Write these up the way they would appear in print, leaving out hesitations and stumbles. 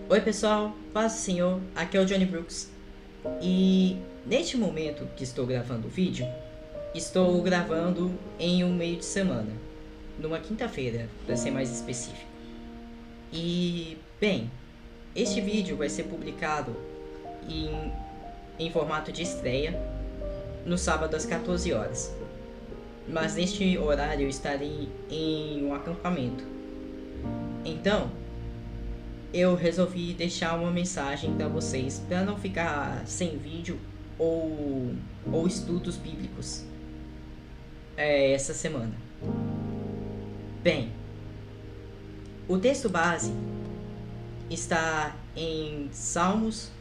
Oi pessoal, paz do Senhor, aqui é o Johnny Brooks e neste momento que estou gravando o vídeo, estou gravando em um meio de semana, numa quinta-feira, para ser mais específico. E, bem, este vídeo vai ser publicado em formato de estreia no sábado às 14 horas, mas neste horário eu estarei em um acampamento. Então, eu resolvi deixar uma mensagem para vocês para não ficar sem vídeo ou estudos bíblicos essa semana. Bem, o texto base está em Salmos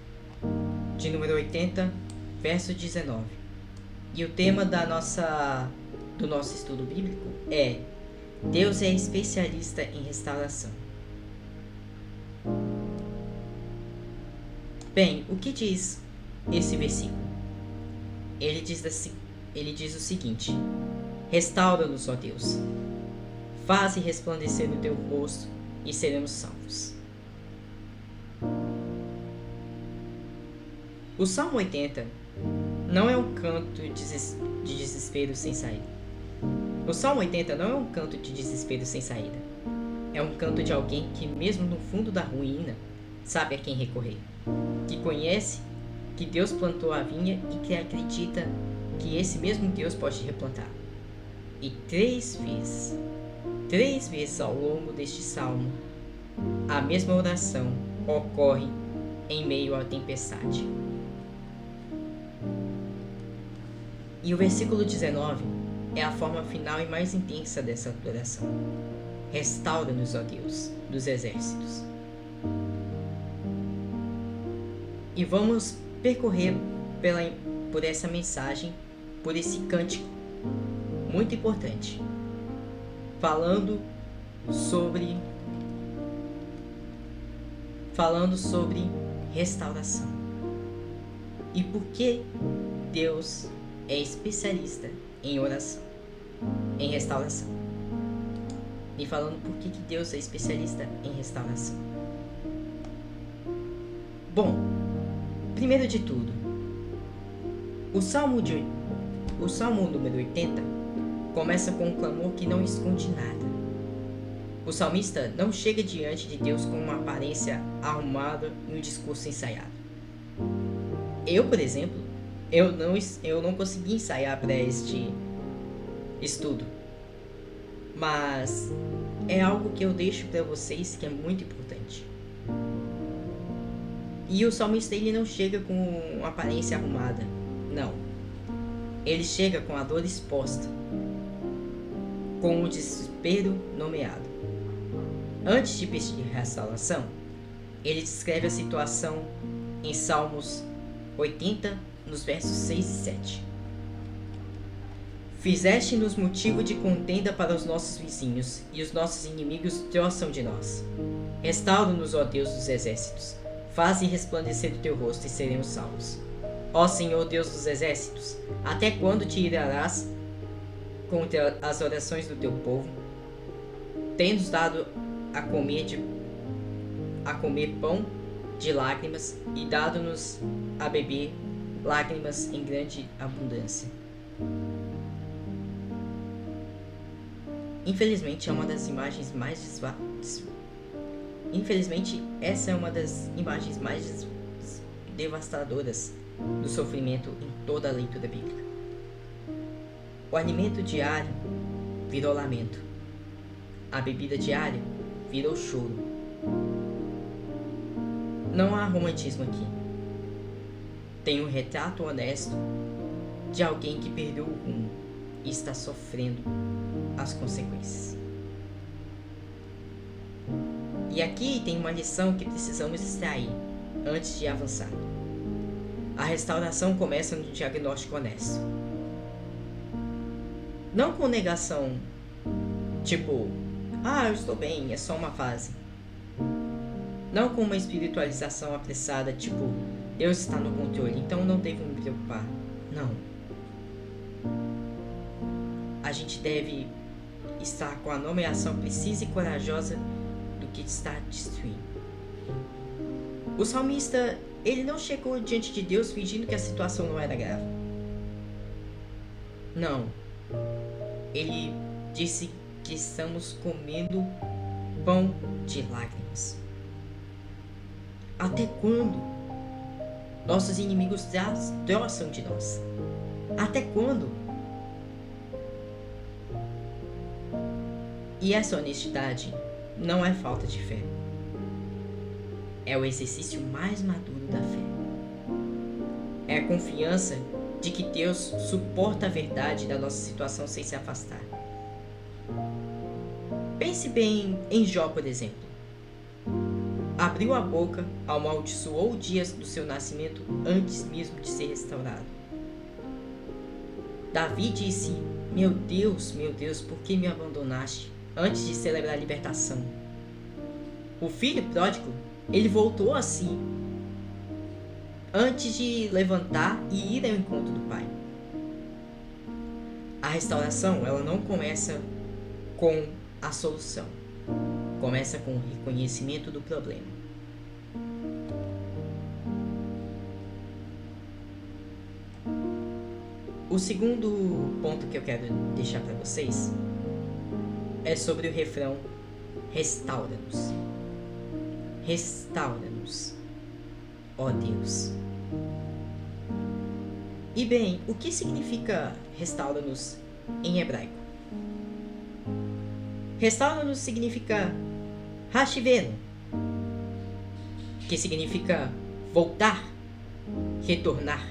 de número 80, verso 19. E o tema do nosso estudo bíblico é: Deus é especialista em restauração. Bem, o que diz esse versículo? Ele diz o seguinte: restaura-nos, ó Deus, faze resplandecer o teu rosto e seremos salvos. O Salmo 80 não é um canto de desespero sem saída. O Salmo 80 não é um canto de desespero sem saída. É um canto de alguém que, mesmo no fundo da ruína, sabe a quem recorrer, que conhece que Deus plantou a vinha e que acredita que esse mesmo Deus pode replantar. E três vezes ao longo deste salmo, a mesma oração ocorre em meio à tempestade. E o versículo 19 é a forma final e mais intensa dessa oração. Restaura-nos, ó Deus dos exércitos. E vamos percorrer por essa mensagem, por esse cântico muito importante, falando sobre restauração. E por que Deus é especialista em oração, em restauração. E falando por que Deus é especialista em restauração. Bom, primeiro de tudo, o Salmo número 80 começa com um clamor que não esconde nada. O salmista não chega diante de Deus com uma aparência arrumada e um discurso ensaiado. Eu, por exemplo, eu não consegui ensaiar para este estudo, mas é algo que eu deixo para vocês que é muito importante. E o salmista ele não chega com uma aparência arrumada, não. Ele chega com a dor exposta, com o desespero nomeado. Antes de pedir restauração, ele descreve a situação em Salmos 80, nos versos 6 e 7. Fizeste-nos motivo de contenda para os nossos vizinhos, e os nossos inimigos troçam de nós. Restaura-nos, ó Deus dos exércitos, faze resplandecer o teu rosto e seremos salvos. Ó Senhor Deus dos exércitos, até quando te irarás contra as orações do teu povo? Tem-nos dado a comer pão de lágrimas e dado-nos a beber lágrimas em grande abundância. Infelizmente, essa é uma das imagens mais devastadoras do sofrimento em toda a leitura bíblica. O alimento diário virou lamento. A bebida diária virou choro. Não há romantismo aqui. Tem um retrato honesto de alguém que perdeu o rumo e está sofrendo as consequências. E aqui tem uma lição que precisamos extrair antes de avançar. A restauração começa no diagnóstico honesto. Não com negação, tipo, eu estou bem, é só uma fase. Não com uma espiritualização apressada, tipo, Deus está no controle, então não devo me preocupar. Não. A gente deve estar com a nomeação precisa e corajosa do que está destruindo. O salmista, ele não chegou diante de Deus fingindo que a situação não era grave. Não. Ele disse que estamos comendo pão de lágrimas. Até quando nossos inimigos destroçam de nós? Até quando? E essa honestidade não é falta de fé. É o exercício mais maduro da fé. É a confiança de que Deus suporta a verdade da nossa situação sem se afastar. Pense bem em Jó, por exemplo. Abriu a boca, amaldiçoou o dia do seu nascimento antes mesmo de ser restaurado. Davi disse: meu Deus, por que me abandonaste? Antes de celebrar a libertação. O filho pródigo, ele voltou a si antes de levantar e ir ao encontro do pai. A restauração, ela não começa com a solução. Começa com o reconhecimento do problema. O segundo ponto que eu quero deixar para vocês é sobre o refrão: restaura-nos. Restaura-nos, ó Deus. E bem, o que significa restaura-nos em hebraico? Restaura-nos significa hashivenu, que significa voltar, retornar.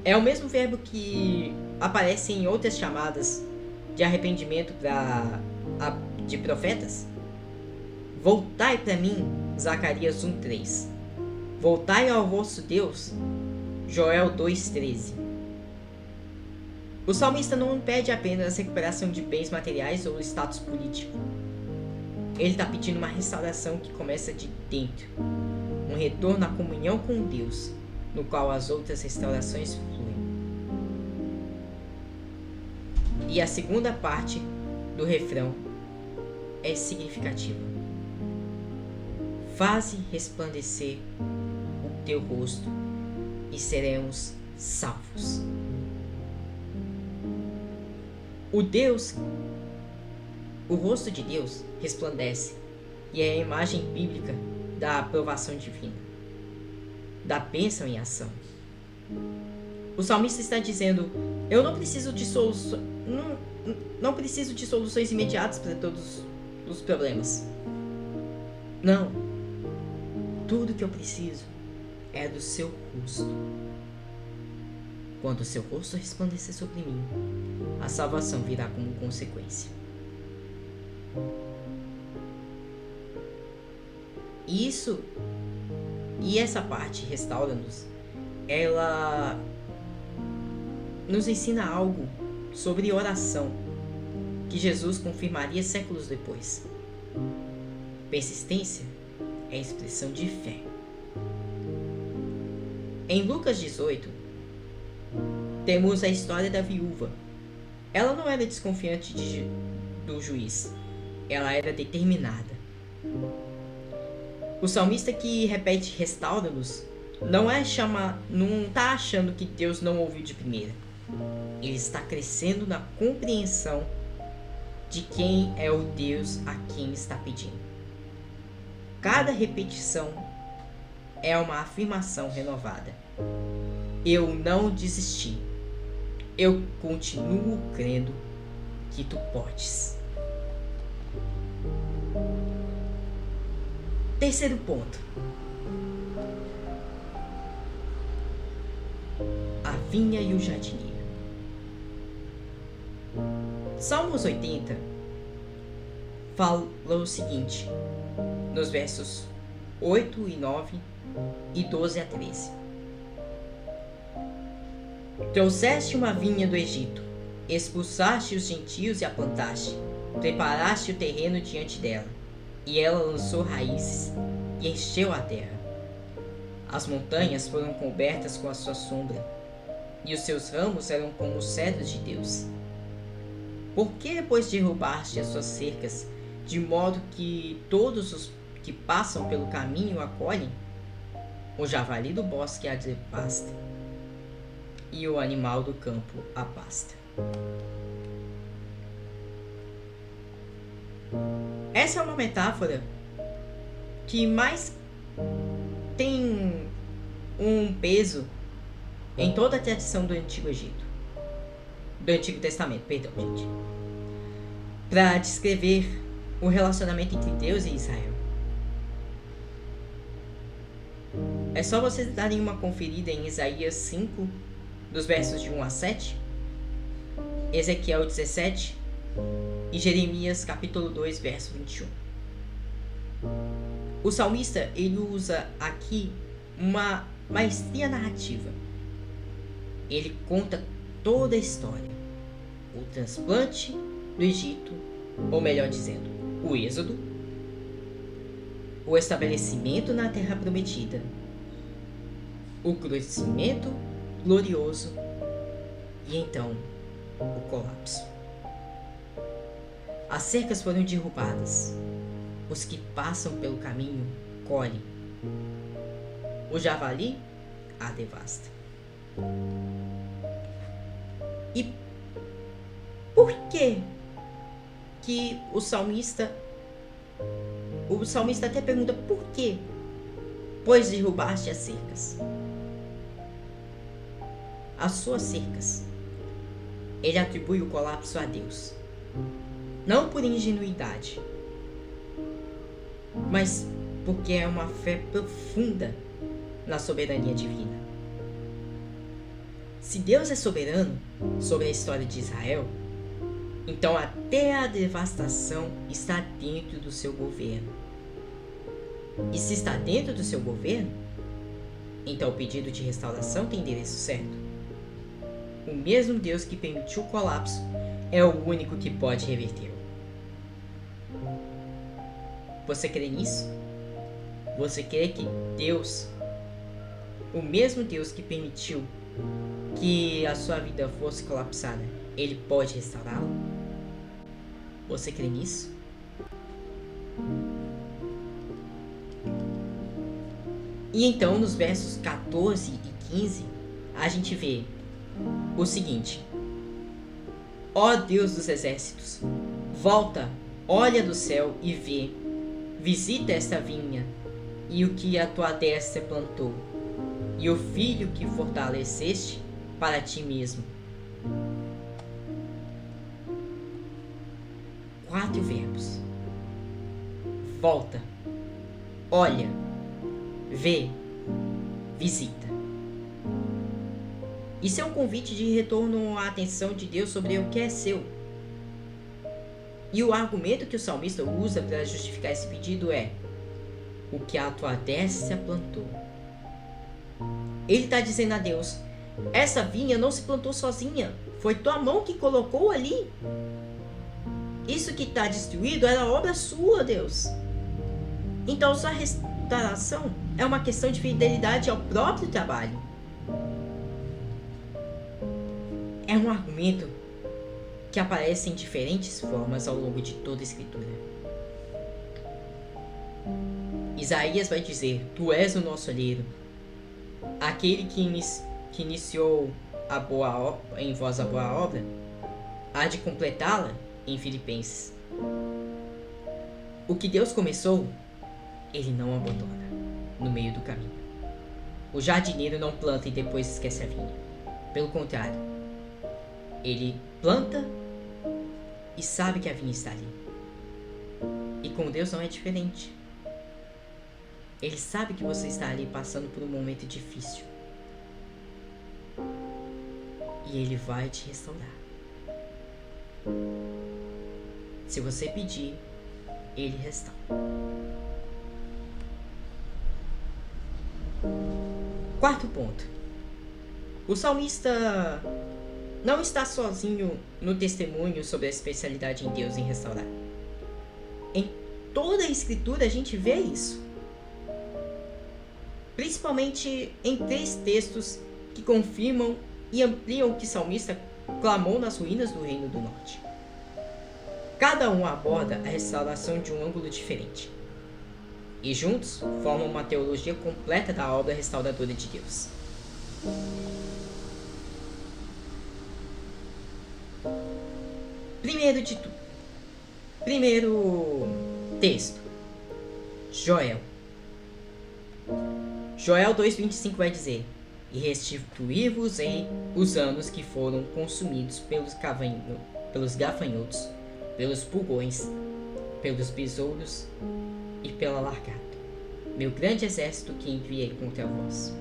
É o mesmo verbo que aparece em outras chamadas de arrependimento de profetas. Voltai para mim, Zacarias 1:3. Voltai ao vosso Deus, Joel 2:13. O salmista não pede apenas recuperação de bens materiais ou status político. Ele está pedindo uma restauração que começa de dentro, um retorno à comunhão com Deus, no qual as outras restaurações fluem. E a segunda parte do refrão é significativa. Faze resplandecer o teu rosto e seremos salvos. O rosto de Deus resplandece e é a imagem bíblica da aprovação divina, da bênção em ação. O salmista está dizendo: eu não preciso de não preciso de soluções imediatas para todos os problemas. Não. Tudo que eu preciso é do seu rosto. Quando o seu rosto resplandecer sobre mim, a salvação virá como consequência. E essa parte, restaura-nos, ela nos ensina algo sobre oração que Jesus confirmaria séculos depois. Persistência é expressão de fé. Em Lucas 18, temos a história da viúva. Ela não era desconfiante do juiz, ela era determinada. O salmista que repete restaura-nos não está achando que Deus não ouviu de primeira. Ele está crescendo na compreensão de quem é o Deus a quem está pedindo. Cada repetição é uma afirmação renovada. Eu não desisti. Eu continuo crendo que tu podes. Terceiro ponto. A vinha e o jardineiro. Salmos 80 fala o seguinte, nos versos 8 e 9 e 12 a 13. Trouxeste uma vinha do Egito, expulsaste os gentios e a plantaste, preparaste o terreno diante dela, e ela lançou raízes e encheu a terra. As montanhas foram cobertas com a sua sombra, e os seus ramos eram como os cedros de Deus. Por que, pois, derrubaste as suas cercas, de modo que que passam pelo caminho a colhem, o javali do bosque a devasta e o animal do campo a pasta. Essa é uma metáfora que mais tem um peso em toda a tradição do Antigo Egito. Do Antigo Testamento, perdão, gente. Para descrever o relacionamento entre Deus e Israel. É só vocês darem uma conferida em Isaías 5, dos versos de 1 a 7, Ezequiel 17 e Jeremias capítulo 2, verso 21. O salmista, ele usa aqui uma maestria narrativa. Ele conta toda a história. O transplante do Egito, ou melhor dizendo, o êxodo, o estabelecimento na terra prometida, o crescimento glorioso e então o colapso. As cercas foram derrubadas. Os que passam pelo caminho colhem. O javali a devasta. E por que o salmista até pergunta por quê? Pois derrubaste as cercas. As suas cercas. Ele atribui o colapso a Deus. Não por ingenuidade, mas porque é uma fé profunda na soberania divina. Se Deus é soberano sobre a história de Israel, então até a devastação está dentro do seu governo. E se está dentro do seu governo, então o pedido de restauração tem endereço certo. O mesmo Deus que permitiu o colapso é o único que pode revertê-lo. Você crê nisso? Você crê que Deus, o mesmo Deus que permitiu que a sua vida fosse colapsada, ele pode restaurá-la? Você crê nisso? E então, nos versos 14 e 15, a gente vê o seguinte: ó Deus dos exércitos, volta, olha do céu e vê, visita esta vinha e o que a tua destra plantou, e o filho que fortaleceste para ti mesmo. 4 verbos: volta, olha, vê, visita. Isso é um convite de retorno à atenção de Deus sobre o que é seu. E o argumento que o salmista usa para justificar esse pedido é: o que a tua destra plantou. Ele está dizendo a Deus: essa vinha não se plantou sozinha, foi tua mão que colocou ali. Isso que está destruído era obra sua, Deus. Então sua restauração é uma questão de fidelidade ao próprio trabalho. É um argumento que aparece em diferentes formas ao longo de toda a Escritura. Isaías vai dizer: tu és o nosso olheiro, aquele que iniciou em vós a boa obra, há de completá-la em Filipenses. O que Deus começou, ele não abandona no meio do caminho. O jardineiro não planta e depois esquece a vinha. Pelo contrário, ele planta e sabe que a vinha está ali. E com Deus não é diferente. Ele sabe que você está ali passando por um momento difícil. E ele vai te restaurar. Se você pedir, ele restaura. Quarto ponto: o salmista não está sozinho no testemunho sobre a especialidade em Deus em restaurar. Em toda a Escritura a gente vê isso. Principalmente em 3 textos que confirmam e ampliam o que o salmista clamou nas ruínas do Reino do Norte. Cada um aborda a restauração de um ângulo diferente. e juntos formam uma teologia completa da obra restauradora de Deus. Primeiro texto, Joel. Joel 2,25 vai dizer: e restituir-vos-ei os anos que foram consumidos pelos gafanhotos, pelos pulgões, pelos besouros e pela largata, meu grande exército que enviei contra vós.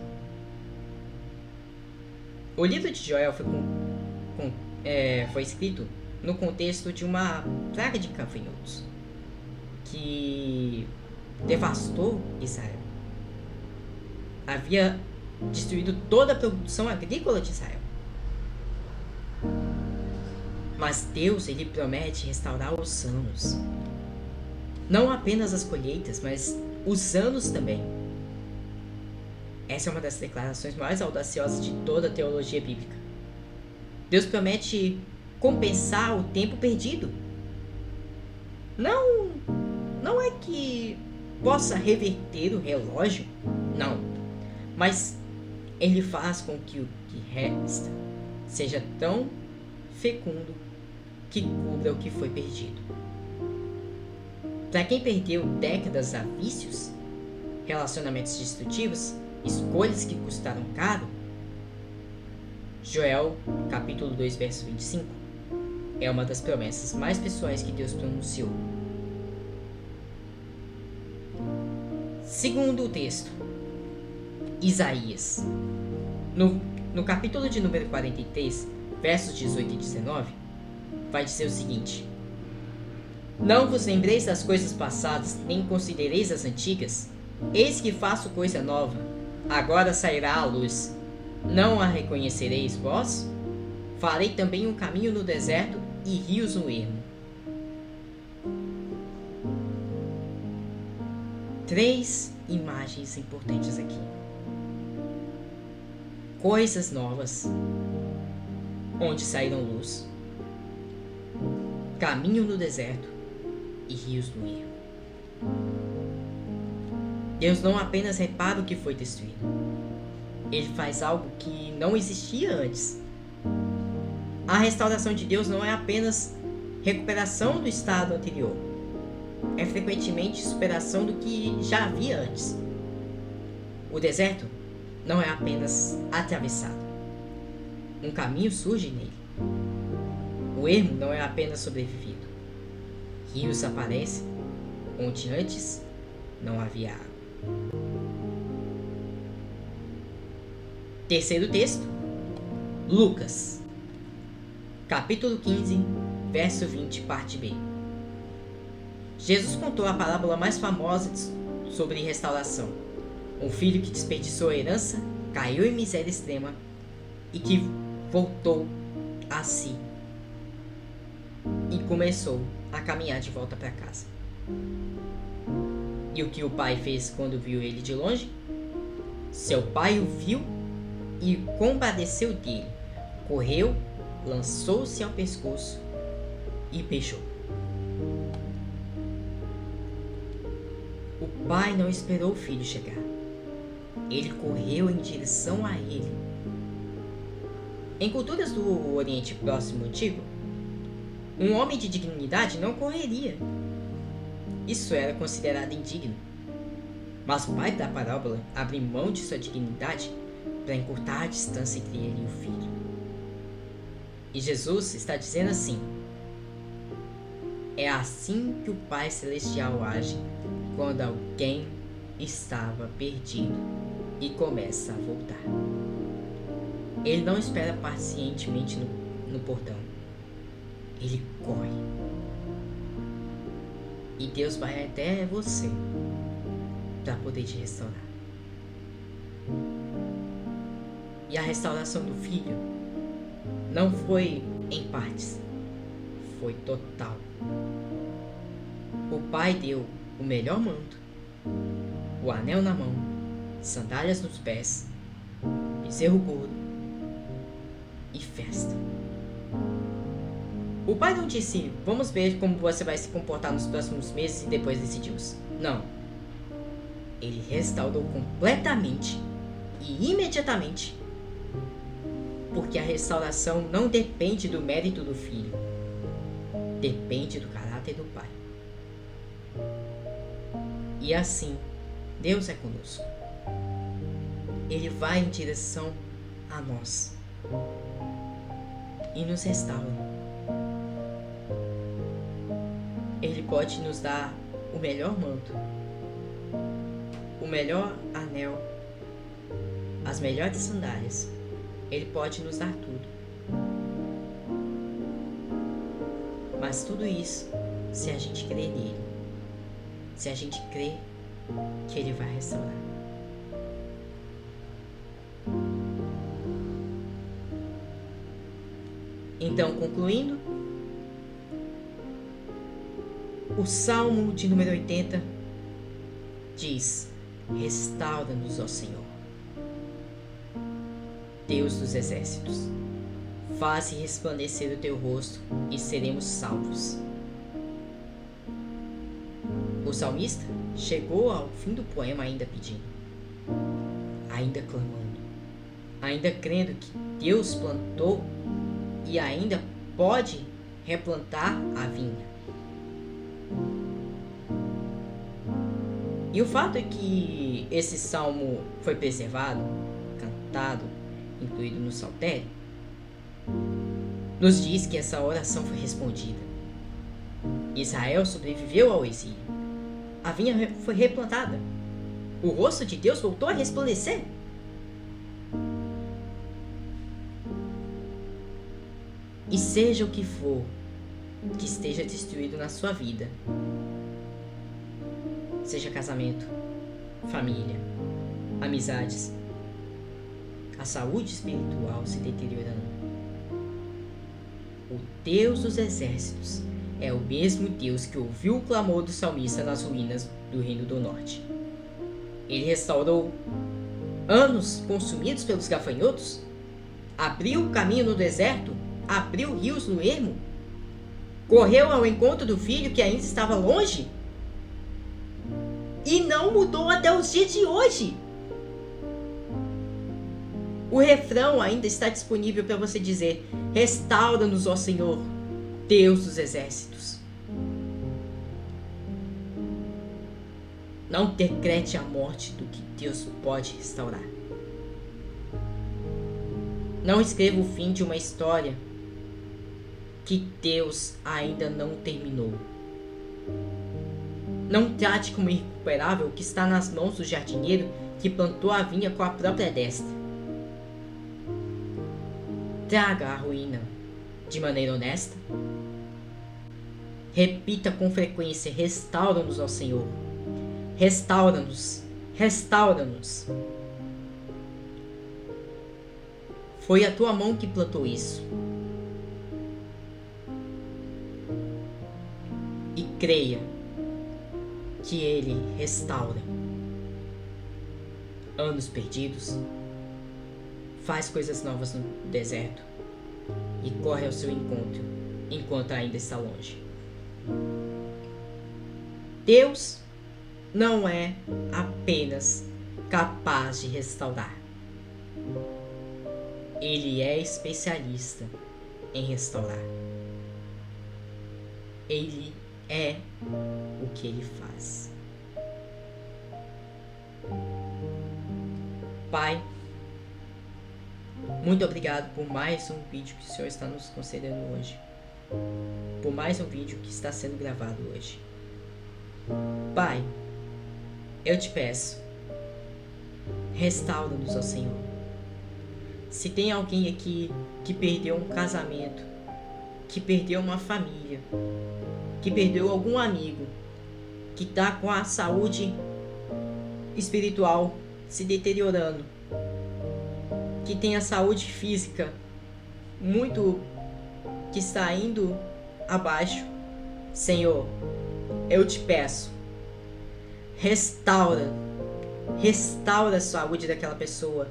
O livro de Joel foi escrito no contexto de uma praga de gafanhotos que devastou Israel. Havia destruído toda a produção agrícola de Israel. Mas Deus, ele promete restaurar os anos. Não apenas as colheitas, mas os anos também. Essa é uma das declarações mais audaciosas de toda a teologia bíblica. Deus promete compensar o tempo perdido. Não é que possa reverter o relógio, não. Mas ele faz com que o que resta seja tão fecundo que cubra o que foi perdido. Para quem perdeu décadas a vícios, relacionamentos destrutivos, escolhas que custaram caro, Joel, capítulo 2, verso 25, é uma das promessas mais pessoais que Deus pronunciou. Segundo o texto, Isaías. No capítulo de número 43, versos 18 e 19, vai dizer o seguinte: não vos lembreis das coisas passadas, nem considereis as antigas. Eis que faço coisa nova, agora sairá à luz. Não a reconhecereis vós? Farei também um caminho no deserto e rios no ermo. 3 imagens importantes aqui. Coisas novas, onde saíram luz, caminho no deserto e rios no ermo. Deus não apenas repara o que foi destruído, ele faz algo que não existia antes. A restauração de Deus não é apenas recuperação do estado anterior, é frequentemente superação do que já havia antes. O deserto não é apenas atravessado, um caminho surge nele. O ermo não é apenas sobrevivido, rios aparecem onde antes não havia água. Terceiro texto, Lucas, capítulo 15, verso 20, parte B. Jesus contou a parábola mais famosa sobre restauração. Um filho que desperdiçou a herança, caiu em miséria extrema e que voltou a si e começou a caminhar de volta para casa. E o que o pai fez quando viu ele de longe? Seu pai o viu e compadeceu dele. Correu, lançou-se ao pescoço e beijou. O pai não esperou o filho chegar. Ele correu em direção a ele. Em culturas do Oriente Próximo Antigo, um homem de dignidade não correria. Isso era considerado indigno. Mas o pai da parábola abriu mão de sua dignidade para encurtar a distância entre ele e o filho. E Jesus está dizendo assim: é assim que o Pai Celestial age quando alguém estava perdido e começa a voltar. Ele não espera pacientemente no portão. Ele corre. E Deus vai até você para poder te restaurar. E a restauração do filho não foi em partes, foi total. O pai deu o melhor manto, o anel na mão, sandálias nos pés, bezerro gordo e festa. O pai não disse: vamos ver como você vai se comportar nos próximos meses e depois decidimos. Não. Ele restaurou completamente e imediatamente, porque a restauração não depende do mérito do filho, depende do caráter do pai. E assim, Deus é conosco. Ele vai em direção a nós e nos restaura. Ele pode nos dar o melhor manto, o melhor anel, as melhores sandálias. Ele pode nos dar tudo. Mas tudo isso se a gente crer nele. Se a gente crer que ele vai restaurar. Então, concluindo, o Salmo de número 80 diz: restaura-nos, ó Senhor, Deus dos exércitos, faze resplandecer o teu rosto e seremos salvos. O salmista chegou ao fim do poema ainda pedindo, ainda clamando, ainda crendo que Deus plantou e ainda pode replantar a vinha. E o fato é que esse salmo foi preservado, cantado, incluído no saltério, nos diz que essa oração foi respondida. Israel sobreviveu ao exílio. A vinha foi replantada. O rosto de Deus voltou a resplandecer. E seja o que for que esteja destruído na sua vida, seja casamento, família, amizades, a saúde espiritual se deteriorando, o Deus dos exércitos é o mesmo Deus que ouviu o clamor do salmista nas ruínas do Reino do Norte. Ele restaurou anos consumidos pelos gafanhotos, abriu o caminho no deserto, abriu rios no ermo, correu ao encontro do filho que ainda estava longe e não mudou até os dias de hoje. O refrão ainda está disponível para você dizer: restaura-nos, ó Senhor, Deus dos exércitos. Não decrete a morte do que Deus pode restaurar. Não escreva o fim de uma história que Deus ainda não terminou. Não trate como irrecuperável o que está nas mãos do jardineiro que plantou a vinha com a própria destra. Traga a ruína de maneira honesta. Repita com frequência: restaura-nos, ó Senhor. Restaura-nos. Restaura-nos. Foi a tua mão que plantou isso. E creia que Ele restaura anos perdidos, faz coisas novas no deserto e corre ao seu encontro enquanto ainda está longe. Deus não é apenas capaz de restaurar. Ele é especialista em restaurar. Ele é o que ele faz. Pai, muito obrigado por mais um vídeo que o Senhor está nos concedendo hoje. Por mais um vídeo que está sendo gravado hoje. Pai, eu te peço, restaura-nos, ó Senhor. Se tem alguém aqui que perdeu um casamento, que perdeu uma família, que perdeu algum amigo, que está com a saúde espiritual se deteriorando, que tem a saúde física que está indo abaixo, Senhor, eu te peço, restaura a saúde daquela pessoa,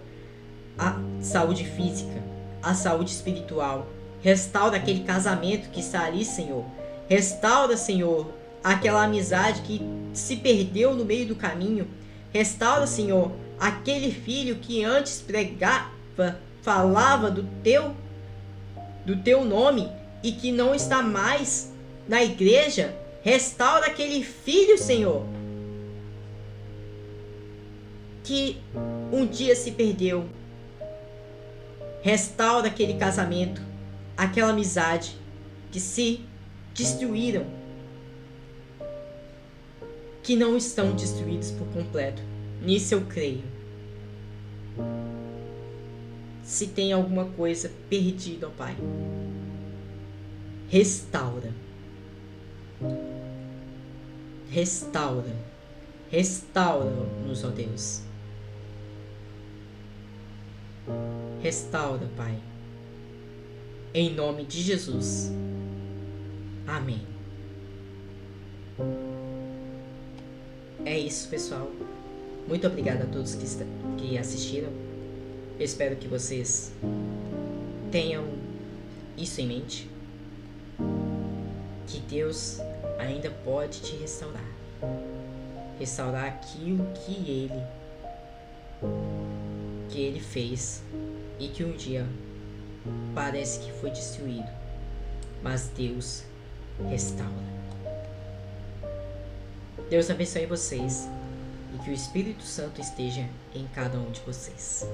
a saúde física, a saúde espiritual, restaura aquele casamento que está ali, Senhor, restaura, Senhor, aquela amizade que se perdeu no meio do caminho, Restaura, Senhor, aquele filho que antes pregava, falava do teu nome e que não está mais na igreja. Restaura aquele filho, Senhor, que um dia se perdeu. Restaura aquele casamento, aquela amizade que se destruíram, que não estão destruídos por completo. Nisso eu creio. Se tem alguma coisa perdida, ó Pai, restaura. Restaura. Restaura-nos, ó Deus. Restaura, Pai. Em nome de Jesus. Amém. É isso, pessoal. Muito obrigado a todos que assistiram. Eu espero que vocês tenham isso em mente. Que Deus ainda pode te restaurar. Restaurar aquilo que Ele fez e que um dia parece que foi destruído. Mas Deus restaura. Deus abençoe vocês e que o Espírito Santo esteja em cada um de vocês.